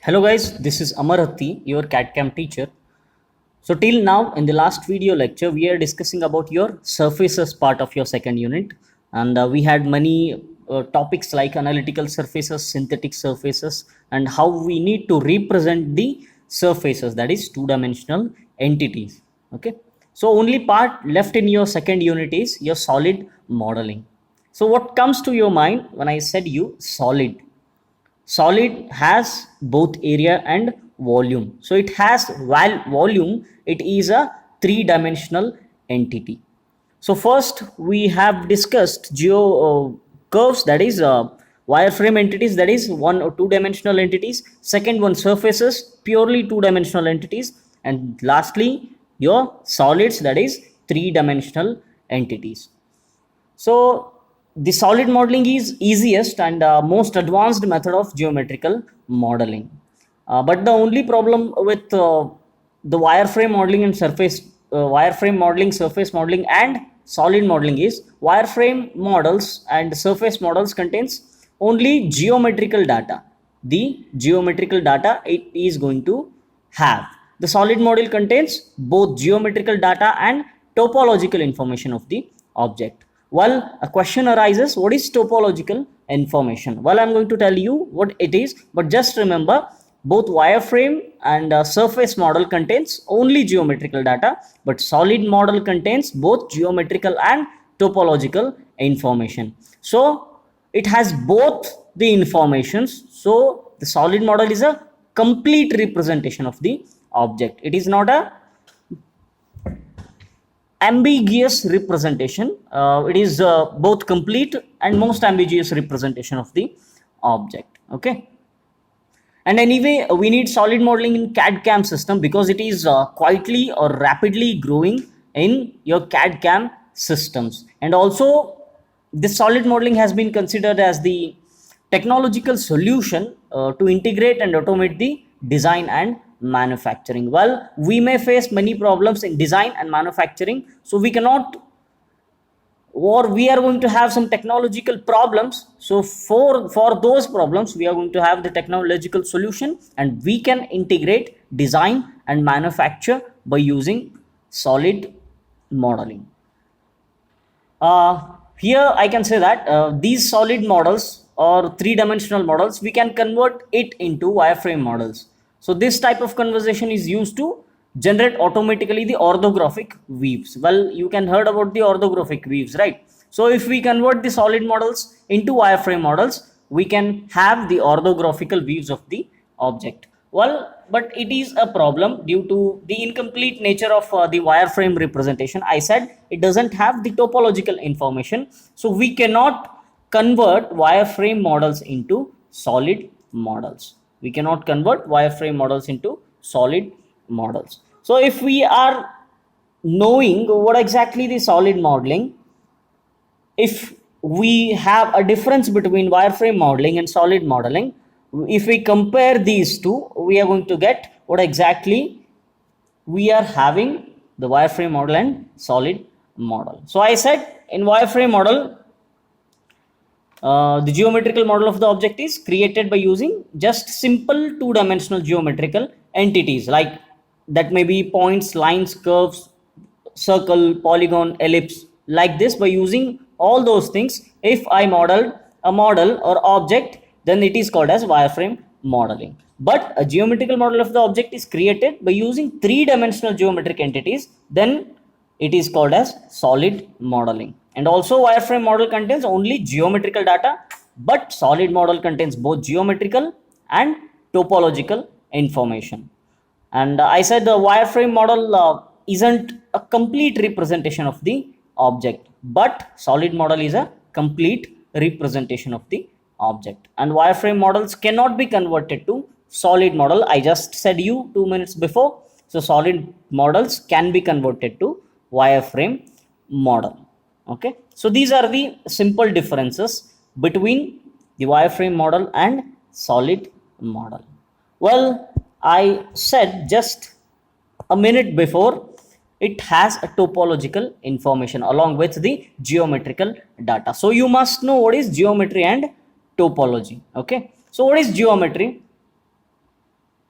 Hello guys, this is Amar Hatti, your CAD/CAM teacher. So till now in the last video lecture we are discussing about your surfaces part of your second unit, and we had many topics like analytical surfaces, synthetic surfaces, and how we need to represent the surfaces, that is two-dimensional entities. Okay, so only part left in your second unit is your solid modeling. So what comes to your mind when I said you solid? Solid has both area and volume. So it has volume, it is a three-dimensional entity. So first we have discussed geo curves, that is wireframe entities, that is one or two dimensional entities. Second one, surfaces, purely two dimensional entities. And lastly your solids, that is three dimensional entities. So the solid modeling is easiest and most advanced method of geometrical modeling. But the only problem with the wireframe modeling and wireframe modeling, surface modeling, and solid modeling is wireframe models and surface models contains only geometrical data. The geometrical data it is going to have. The solid model contains both geometrical data and topological information of the object. Well, a question arises, what is topological information? Well, I'm going to tell you what it is, but just remember both wireframe and surface model contains only geometrical data, but solid model contains both geometrical and topological information. So it has both the informations. So the solid model is a complete representation of the object. It is not a ambiguous representation. It is both complete and most ambiguous representation of the object. Okay. And anyway, we need solid modeling in CAD/CAM system because it is quietly or rapidly growing in your CAD/CAM systems. And also, this solid modeling has been considered as the technological solution to integrate and automate the design and manufacturing. Well, we may face many problems in design and manufacturing, so we cannot, or we are going to have some technological problems. So for those problems we are going to have the technological solution, and we can integrate design and manufacture by using solid modeling. Here I can say that these solid models or three-dimensional models, we can convert it into wireframe models. So this type of conversation is used to generate automatically the orthographic weaves. Well, you can heard about the orthographic weaves, right? So if we convert the solid models into wireframe models, we can have the orthographical views of the object. Well, but it is a problem due to the incomplete nature of the wireframe representation. I said it doesn't have the topological information, so we cannot convert wireframe models into solid models. We cannot convert wireframe models into solid models. So if we are knowing what exactly the solid modeling, if we have a difference between wireframe modeling and solid modeling, if we compare these two, we are going to get what exactly we are having, the wireframe model and solid model. So I said in wireframe model, the geometrical model of the object is created by using just simple two-dimensional geometrical entities, like that may be points, lines, curves, circle, polygon, ellipse, like this. By using all those things, if I modeled a model or object, then it is called as wireframe modeling. But a geometrical model of the object is created by using three-dimensional geometric entities, then it is called as solid modeling. And also wireframe model contains only geometrical data, but solid model contains both geometrical and topological information. And I said the wireframe model isn't a complete representation of the object, but solid model is a complete representation of the object. And wireframe models cannot be converted to solid model. I just said you 2 minutes before. So solid models can be converted to wireframe model. Okay, so these are the simple differences between the wireframe model and solid model. Well, I said just a minute before, it has a topological information along with the geometrical data. So you must know what is geometry and topology. Okay, so what is geometry?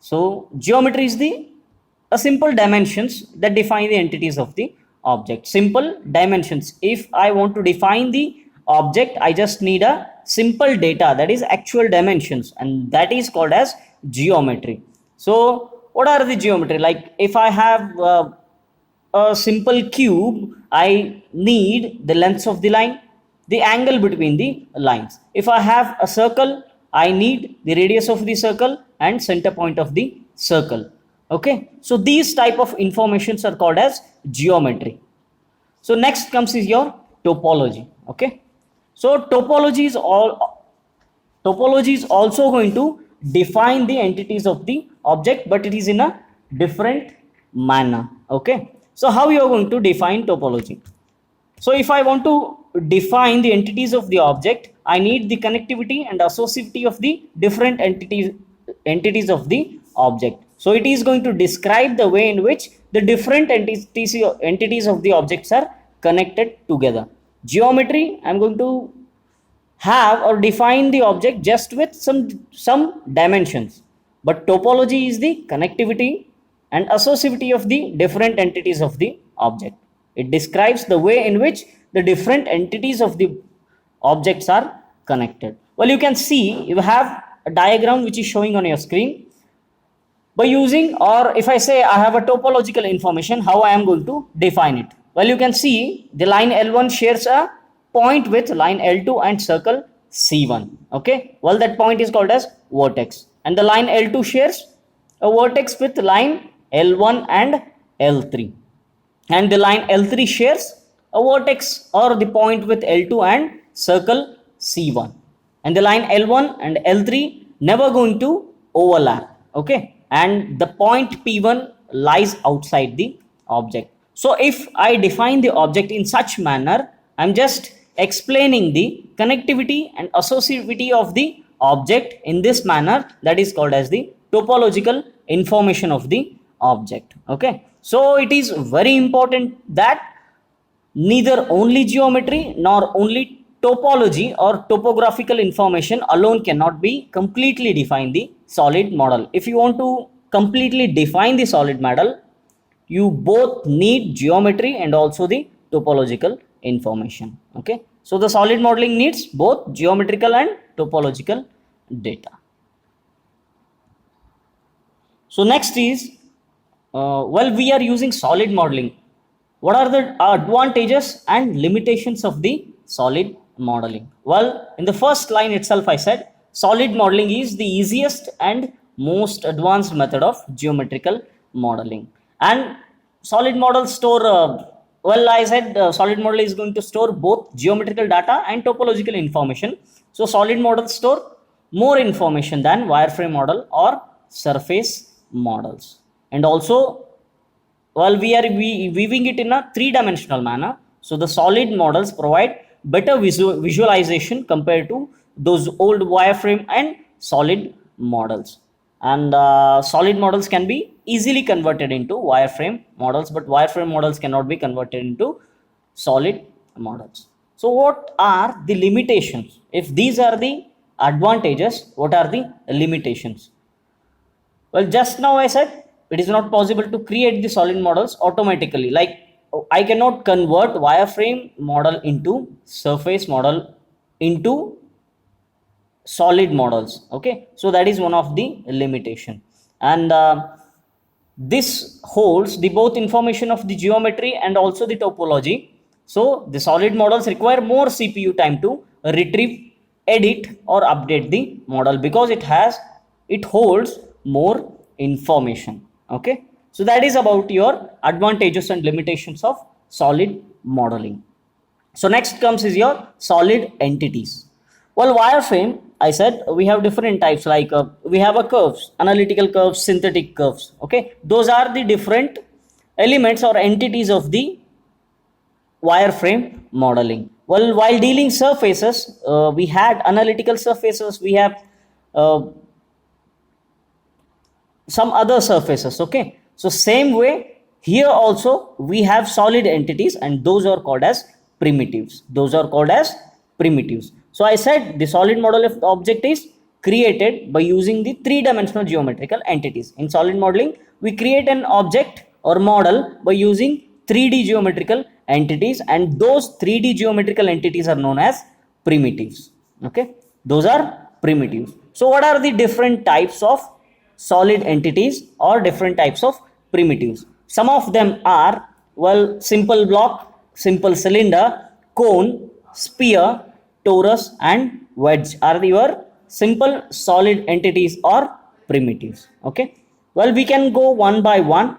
So geometry is the a simple dimensions that define the entities of the object. Simple dimensions. If I want to define the object, I just need a simple data, that is actual dimensions, and that is called as geometry. So what are the geometry? Like if I have a simple cube, I need the length of the line, the angle between the lines. If I have a circle, I need the radius of the circle and center point of the circle. Okay, so these type of informations are called as geometry. So next comes is your topology. Okay, so topology is also going to define the entities of the object, but it is in a different manner. Okay, so how you are going to define topology? So if I want to define the entities of the object, I need the connectivity and associativity of the different entities of the object. So it is going to describe the way in which the different entities of the objects are connected together. Geometry, I am going to have or define the object just with some dimensions, but topology is the connectivity and associativity of the different entities of the object. It describes the way in which the different entities of the objects are connected. Well, you can see you have a diagram which is showing on your screen. By using, or if I say I have a topological information, how I am going to define it? Well, you can see the line L1 shares a point with line L2 and circle C1. Okay, well, that point is called as vertex, and the line L2 shares a vertex with line L1 and L3, and the line L3 shares a vertex or the point with L2 and circle C1, and the line L1 and L3 never going to overlap. Okay, and the point P1 lies outside the object. So if I define the object in such manner, I'm just explaining the connectivity and associativity of the object in this manner. That is called as the topological information of the object. Okay, so it is very important that neither only geometry nor only topology or topographical information alone cannot be completely define the solid model. If you want to completely define the solid model, you both need geometry and also the topological information. Okay, so the solid modeling needs both geometrical and topological data. So next is, well, we are using solid modeling. What are the advantages and limitations of the solid modeling? Well, in the first line itself, I said solid modeling is the easiest and most advanced method of geometrical modeling. And solid model store, well, I said solid model is going to store both geometrical data and topological information. So solid model store more information than wireframe model or surface models. And also, well, we are weaving it in a three-dimensional manner. So the solid models provide better visualization compared to those old wireframe and solid models. And solid models can be easily converted into wireframe models, but wireframe models cannot be converted into solid models. So what are the limitations? If these are the advantages, what are the limitations? Well, just now I said it is not possible to create the solid models automatically. Like I cannot convert wireframe model into surface model into solid models. Okay, so that is one of the limitation, and this holds the both information of the geometry and also the topology. So the solid models require more CPU time to retrieve, edit or update the model because it holds more information. Okay, so that is about your advantages and limitations of solid modeling. So next comes is your solid entities. Well, wireframe, I said we have different types, like we have a curves, analytical curves, synthetic curves. Okay, those are the different elements or entities of the wireframe modeling. Well, while dealing surfaces, we had analytical surfaces, we have some other surfaces. Okay, so same way here also we have solid entities, and those are called as primitives. So I said the solid model of the object is created by using the three-dimensional geometrical entities. In solid modeling, we create an object or model by using 3D geometrical entities, and those 3D geometrical entities are known as primitives. Okay, those are primitives. So what are the different types of solid entities or different types of primitives? Some of them are, well, simple block, simple cylinder, cone, sphere, torus and wedge are your simple solid entities or primitives. Okay, well, we can go one by one.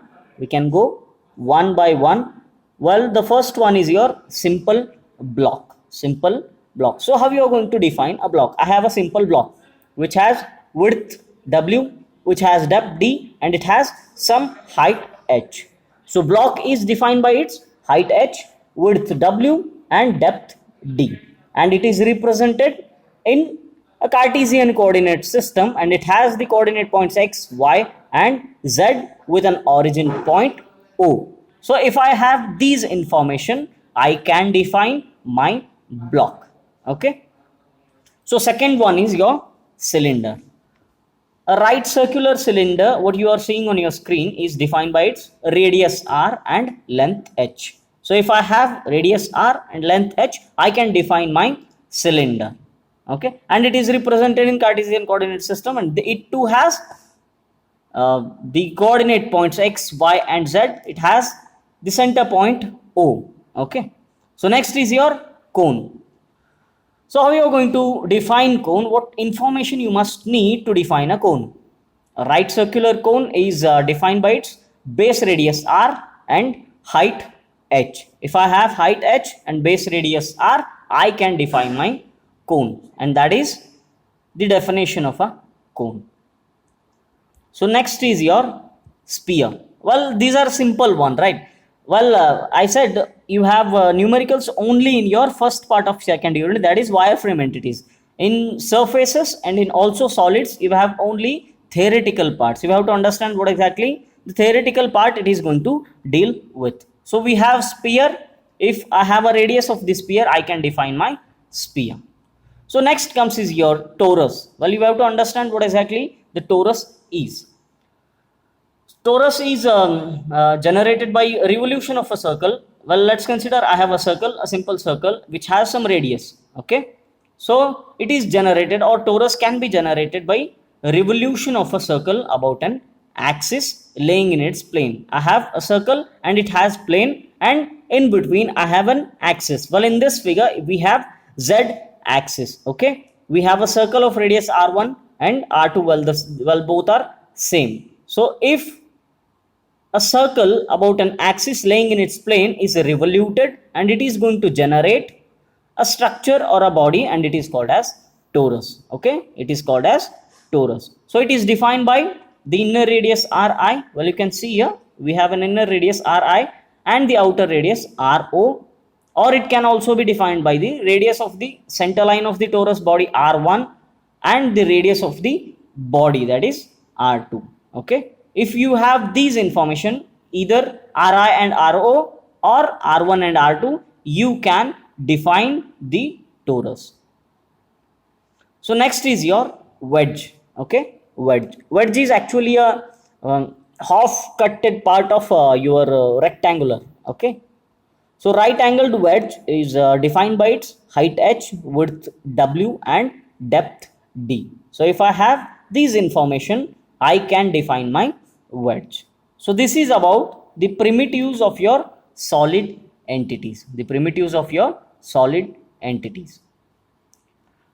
Well, the first one is your simple block. So how you are going to define a block? I have a simple block which has width w, which has depth d, and it has some height h. So block is defined by its height h, width w and depth d, and it is represented in a Cartesian coordinate system, and it has the coordinate points x, y and z with an origin point O. So if I have these information, I can define my block. Okay. So second one is your cylinder. A right circular cylinder, what you are seeing on your screen, is defined by its radius r and length h. So if I have radius r and length h, I can define my cylinder. Okay, and it is represented in Cartesian coordinate system, and it too has the coordinate points x, y and z. It has the center point O. Okay, so next is your cone. So how you are going to define cone? What information you must need to define a cone? A right circular cone is defined by its base radius r and height h. If I have height h and base radius r, I can define my cone, and that is the definition of a cone. So next is your sphere. Well, these are simple one, right? Well, I said you have numericals only in your first part of second unit, that is wireframe entities. In surfaces and in also solids, you have only theoretical parts. You have to understand what exactly the theoretical part it is going to deal with. So we have sphere. If I have a radius of the sphere, I can define my sphere. So next comes is your torus. Well, you have to understand what exactly the torus is. Torus is generated by revolution of a circle. Well, let's consider I have a circle, a simple circle which has some radius. Okay, so it is generated, or torus can be generated by revolution of a circle about an axis laying in its plane. I have a circle and it has plane, and in between I have an axis. Well, in this figure we have z axis. Okay, we have a circle of radius r1 and r2. Well, both are same. So if a circle about an axis laying in its plane is revoluted, and it is going to generate a structure or a body, and it is called as torus. Okay, it is called as torus. So it is defined by the inner radius ri. Well, you can see here we have an inner radius ri and the outer radius ro, or it can also be defined by the radius of the center line of the torus body r1 and the radius of the body, that is r2. Okay, if you have these information, either ri and ro or r1 and r2, you can define the torus. So next is your wedge. Okay, wedge is actually a half cutted part of your rectangular. Okay, so right angled wedge is defined by its height h, width w and depth d. So if I have these information, I can define my wedge. So this is about the primitives of your solid entities. The primitives of your solid entities.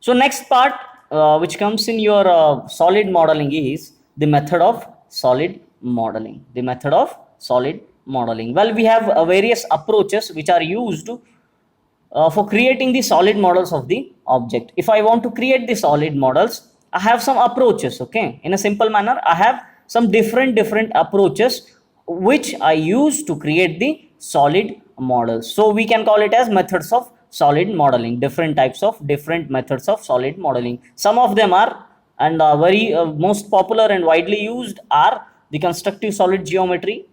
So next part which comes in your solid modeling is the method of solid modeling. The method of solid modeling. Well, we have various approaches which are used for creating the solid models of the object. If I want to create the solid models, I have some approaches. Okay, in a simple manner, I have some different approaches which I use to create the solid models. So we can call it as methods of solid modeling. Different methods of solid modeling. Some of them are, and very most popular and widely used are the constructive solid geometry,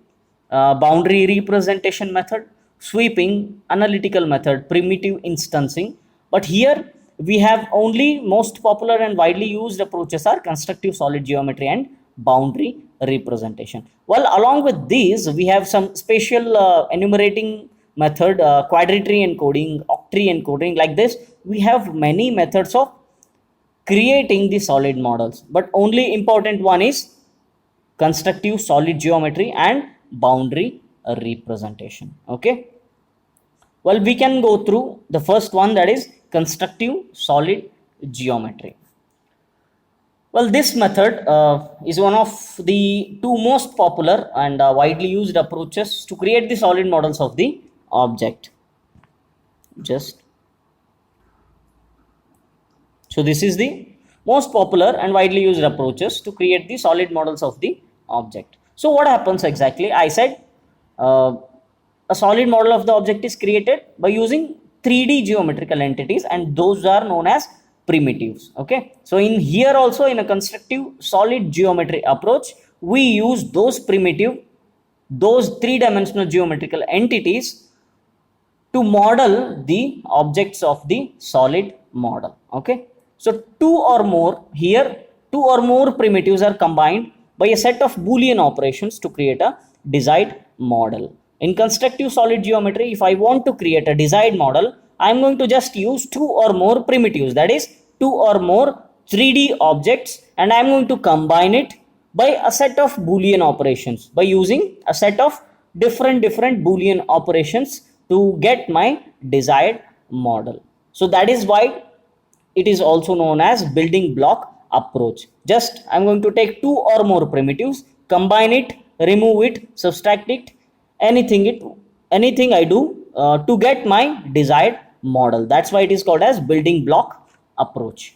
boundary representation method, sweeping, analytical method, primitive instancing. But here we have only most popular and widely used approaches are constructive solid geometry and boundary representation. Well, along with these, we have some special enumerating method, quadratary encoding, octree encoding. Like this, we have many methods of creating the solid models, but only important one is constructive solid geometry and boundary representation. Okay, well, we can go through the first one, that is constructive solid geometry. Well, this method is one of the two most popular and widely used approaches to create the solid models of the object. So this is the most popular and widely used approaches to create the solid models of the object. So what happens exactly? I said a solid model of the object is created by using 3D geometrical entities, and those are known as primitives. Okay, so in here also, in a constructive solid geometry approach, we use those three-dimensional geometrical entities to model the objects of the solid model. Okay, so two or more primitives are combined by a set of Boolean operations to create a desired model. In constructive solid geometry, if I want to create a desired model, I am going to just use two or more primitives, that is two or more 3D objects, and I am going to combine it by a set of Boolean operations, by using a set of different Boolean operations to get my desired model. So that is why it is also known as building block approach. Just I'm going to take two or more primitives, combine it, remove it, subtract it, anything I do to get my desired model. That's why it is called as building block approach.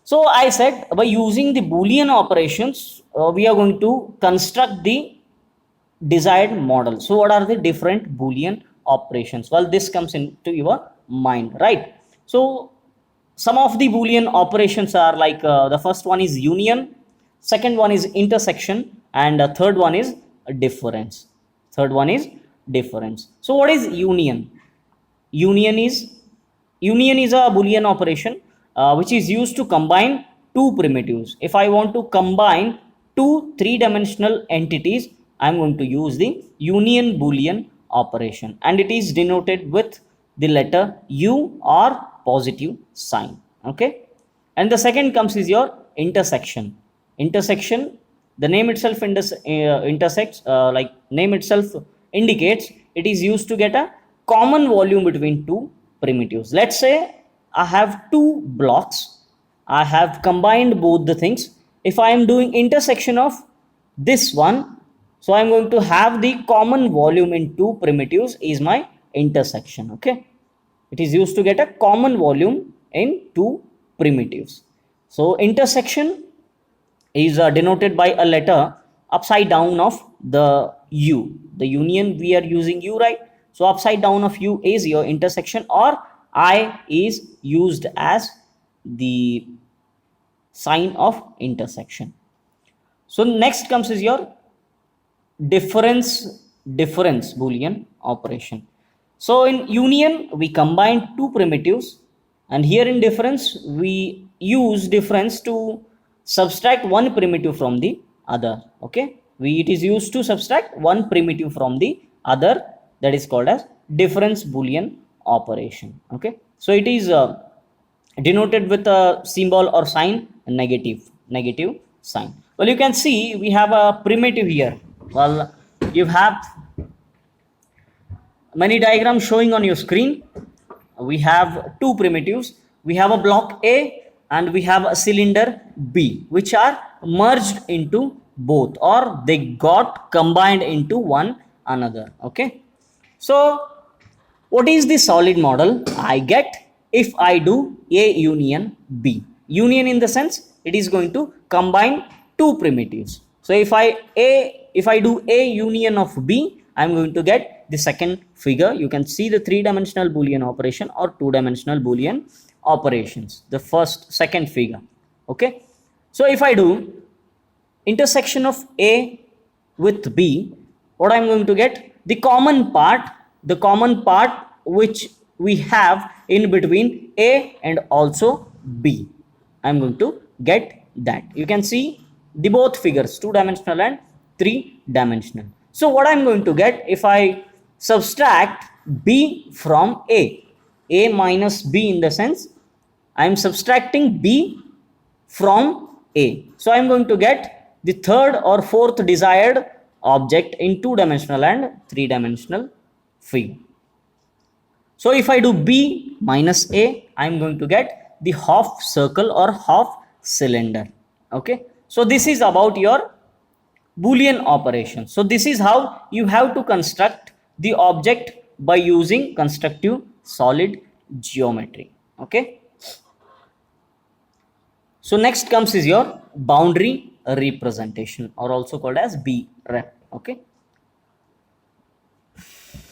So I said by using the Boolean operations, we are going to construct the desired model. So what are the different Boolean operations? Well, this comes into your mind, right? So some of the Boolean operations are like the first one is union, second one is intersection, and the third one is difference. So what is union? Union is a Boolean operation which is used to combine two primitives. If I want to combine two three-dimensional entities, I am going to use the union Boolean operation, and it is denoted with the letter U or positive sign. Okay, and the second comes is your intersection. The name itself intersects, like name itself indicates, it is used to get a common volume between two primitives. Let's say I have two blocks, I have combined both the things. If I am doing intersection of this one, so I am going to have the common volume in two primitives is my intersection. Okay, it is used to get a common volume in two primitives. So intersection is denoted by a letter upside down of the U. The union, we are using U, right? So upside down of U is your intersection, or I is used as the sign of intersection. So next comes is your difference Boolean operation. So in union, we combine two primitives, and here in difference, we use difference to subtract one primitive from the other. Okay, it is used to subtract one primitive from the other. That is called as difference Boolean operation. Okay, so it is denoted with a symbol or sign negative sign. Well, you can see we have a primitive here. Well, you have many diagrams showing on your screen. We have two primitives. We have a block A and we have a cylinder B, which are merged into both, or they got combined into one another. Okay, so what is the solid model I get if I do A union B? Union in the sense it is going to combine two primitives. So if I do A union of B, I am going to get the second figure. You can see the three-dimensional Boolean operation or two-dimensional Boolean operations, the second figure. Okay, so if I do intersection of A with B, what I am going to get? The common part which we have in between A and also B. I'm going to get that. You can see the both figures, 2-dimensional and 3-dimensional. So what I'm going to get if I subtract B from A minus B, in the sense I am subtracting B from A. So I am going to get the third or fourth desired object in 2-dimensional and 3-dimensional figure. So if I do B minus A, I am going to get the half circle or half cylinder. Okay. So this is about your Boolean operation. So this is how you have to construct the object by using constructive solid geometry. Okay. So next comes is your boundary representation, or also called as BREP. Okay.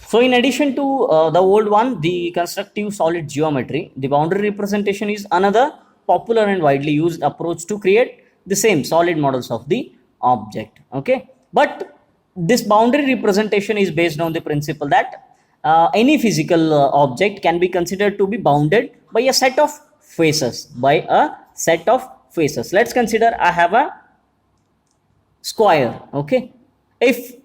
So in addition to the old one, the constructive solid geometry, the boundary representation is another popular and widely used approach to create the same solid models of the object. Okay. But this boundary representation is based on the principle that any physical object can be considered to be bounded by a set of faces, Let's consider I have a square. Okay. If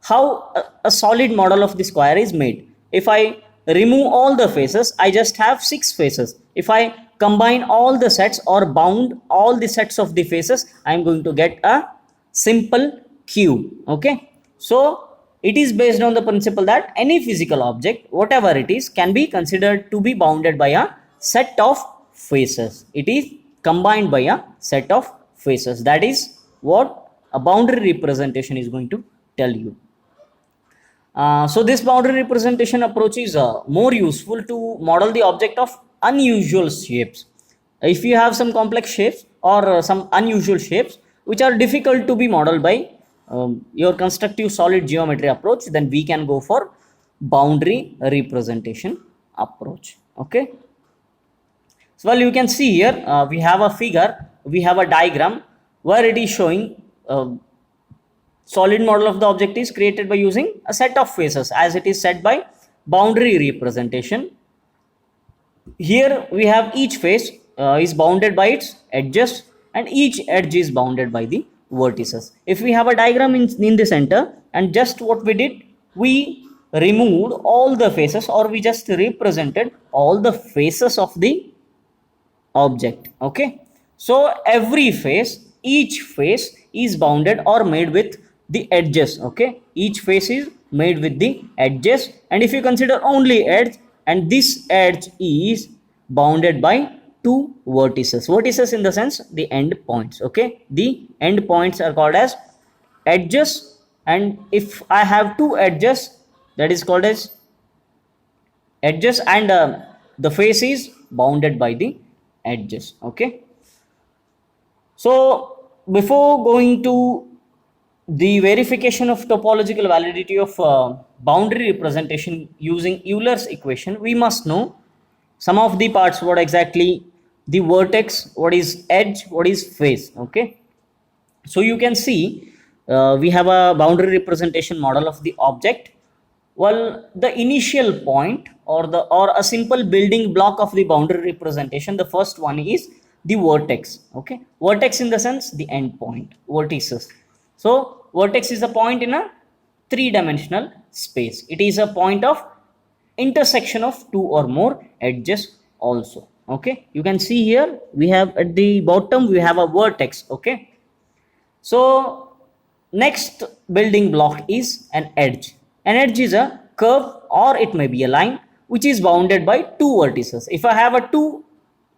how a solid model of the square is made, if I remove all the faces, I just have 6 faces. If I combine all the sets or bound all the sets of the faces, I am going to get a simple cube. Okay. So it is based on the principle that any physical object, whatever it is, can be considered to be bounded by a set of faces. It is combined by a set of faces. That is what a boundary representation is going to tell you. So this boundary representation approach is more useful to model the object of unusual shapes. If you have some complex shapes or some unusual shapes which are difficult to be modeled by your constructive solid geometry approach, then we can go for boundary representation approach. Okay. So well, you can see here we have a figure, we have a diagram where it is showing solid model of the object is created by using a set of faces, as it is said by boundary representation. Here we have each face is bounded by its edges, and each edge is bounded by the vertices. If we have a diagram in the center, and just what we did, we removed all the faces, or we just represented all the faces of the object. Okay. So every face, each face is bounded or made with the edges. Okay. Each face is made with the edges, and if you consider only edge, and this edge is bounded by 2 vertices in the sense the end points. Okay. The end points are called as edges, and if I have 2 edges, that is called as edges, and the face is bounded by the edges. Okay. So before going to the verification of topological validity of boundary representation using Euler's equation, we must know some of the parts, what exactly the vertex, what is edge, what is face. Okay. So you can see we have a boundary representation model of the object. Well, the initial point or a simple building block of the boundary representation, the first one is the vertex. Okay. Vertex in the sense the end point, vertices. So vertex is a point in a 3-dimensional space. It is a point of intersection of 2 or more edges also. Okay. You can see here we have at the bottom we have a vertex. Okay. So next building block is an edge. An edge is a curve, or it may be a line which is bounded by 2 vertices. If I have a 2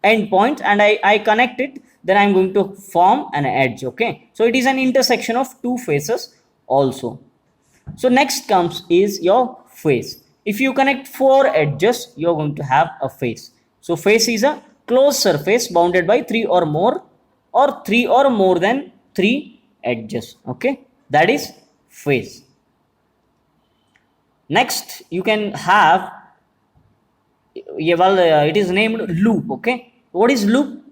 end points and I connect it, then I'm going to form an edge. Okay. So it is an intersection of 2 faces also. So next comes is your face. If you connect 4 edges, you're going to have a face. So face is a closed surface bounded by 3 or more than 3 edges. Okay. That is face. Next you can have, it is named loop. Okay. What is loop?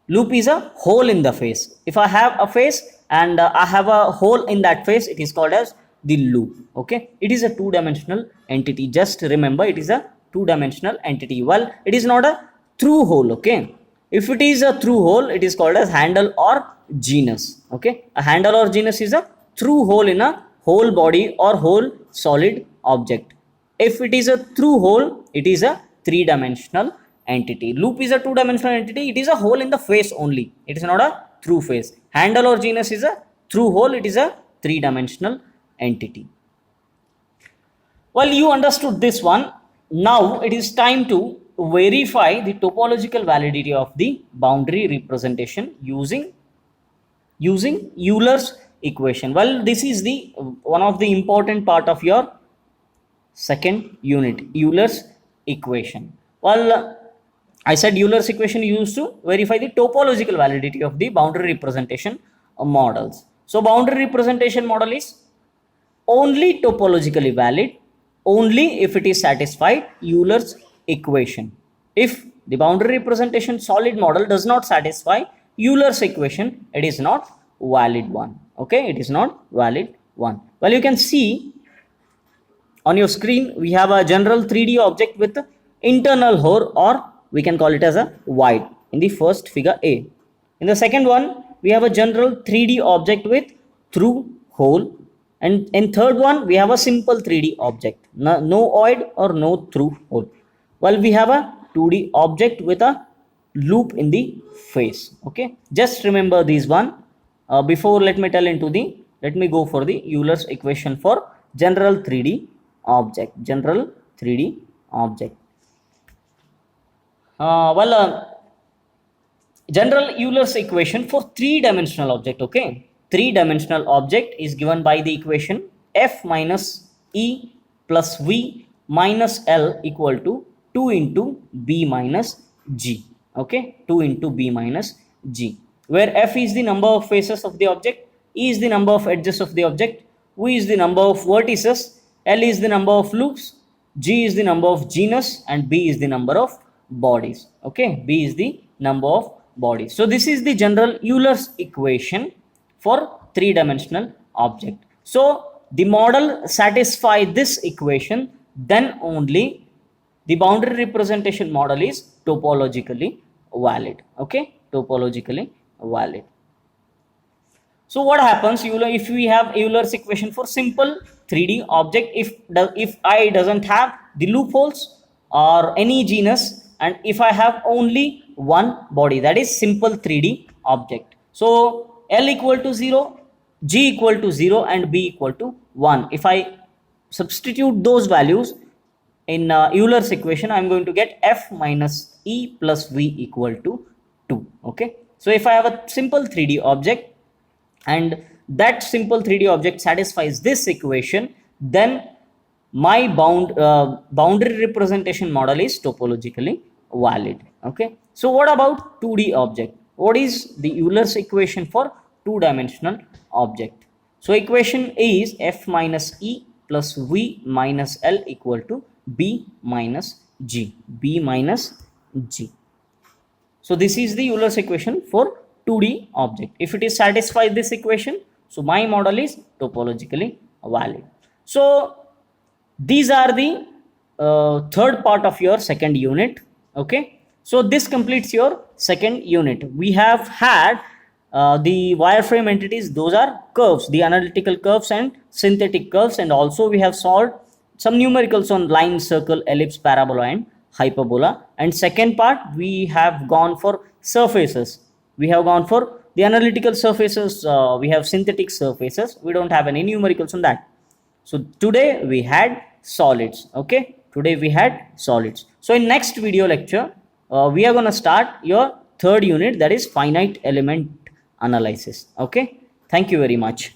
Loop is a hole in the face. If I have a face and I have a hole in that face, it is called as the loop. Okay. It is a 2-dimensional entity. Just remember, it is a two-dimensional entity. Well, it is not a through hole. Okay, if it is a through hole, it is called as handle or genus. Okay, a handle or genus is a through hole in a whole body or whole solid object. If it is a through hole, it is a three-dimensional entity. Loop is a two-dimensional entity. It is a hole in the face only. It is not a through face. Handle or genus is a through hole. It is a three-dimensional entity. Well, you understood this one. Now it is time to verify the topological validity of the boundary representation using Euler's equation. Well, this is the one of the important part of your second unit, Euler's equation. Well, I said Euler's equation used to verify the topological validity of the boundary representation models. So boundary representation model is only topologically valid only if it is satisfied Euler's equation. If the boundary representation solid model does not satisfy Euler's equation, it is not valid one. Okay, it is not valid one. Well, you can see on your screen we have a general 3D object with internal hole, or we can call it as a void in the first figure A. In the second one, we have a general 3D object with through hole, and in third one we have a simple 3D object, no void or no through hole. Well, we have a 2D object with a loop in the face. Okay, just remember this one. Before let me go for the Euler's equation for general 3D object. General Euler's equation for three-dimensional object. Okay, three-dimensional object is given by the equation f minus e plus v minus l equal to 2 into b minus g. Okay, 2 into b minus g, where f is the number of faces of the object, e is the number of edges of the object, v is the number of vertices, l is the number of loops, g is the number of genus, and b is the number of bodies. Okay, b is the number of bodies. So this is the general Euler's equation for three-dimensional object. So the model satisfy this equation, then only the boundary representation model is topologically valid. Okay, topologically valid. So what happens if we have Euler's equation for simple 3D object, if I doesn't have the loopholes or any genus, and if I have only one body, that is simple 3D object. So L equal to 0, G equal to 0, and B equal to 1. If I substitute those values in Euler's equation, I am going to get f minus e plus v equal to 2. Okay, so if I have a simple 3D object and that simple 3D object satisfies this equation, then my boundary representation model is topologically valid. Okay, so what about 2D object? What is the Euler's equation for two-dimensional object? So equation is f minus e plus v minus l equal to b minus g. So this is the Euler's equation for 2D object. If it is satisfied this equation, so my model is topologically valid. So these are the third part of your second unit. Okay, so this completes your second unit. We have had the wireframe entities. Those are curves, the analytical curves and synthetic curves, and also we have solved some numericals on line, circle, ellipse, parabola, and hyperbola. And second part, we have gone for surfaces. We have gone for the analytical surfaces. We have synthetic surfaces. We don't have any numericals on that. So today we had solids. Okay, today we had solids. So in next video lecture, we are going to start your third unit, that is finite element analysis. Okay, thank you very much.